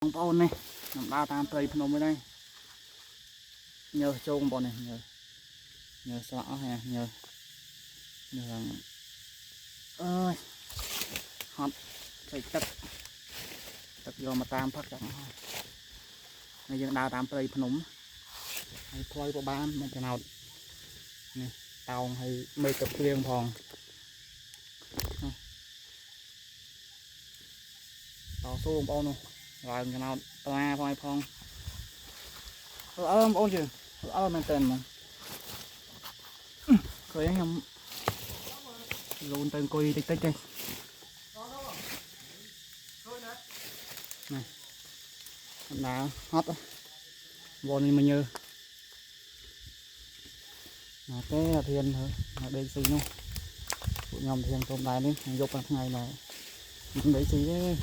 Ông bọn này nằm đào tam tây phun bên đây nhờ trông bọn này nhờ sọ hay nhờ ơi hot chạy tập vô mà tam phát chẳng này dân đào tam tây phun hay phơi của ban mình cái nào này tàu hay mây tập riêng phòng tàu xuống bọn luôn rồi cái nào ta phơi phong ôm chứ mình tên mà cười anh em luôn tên coi tích tích đây này đá hot vô này mình nhớ cái là thiên thôi đây xí luôn tụi nhom thiên tôm đài đấy dục ngày này đấy xí đấy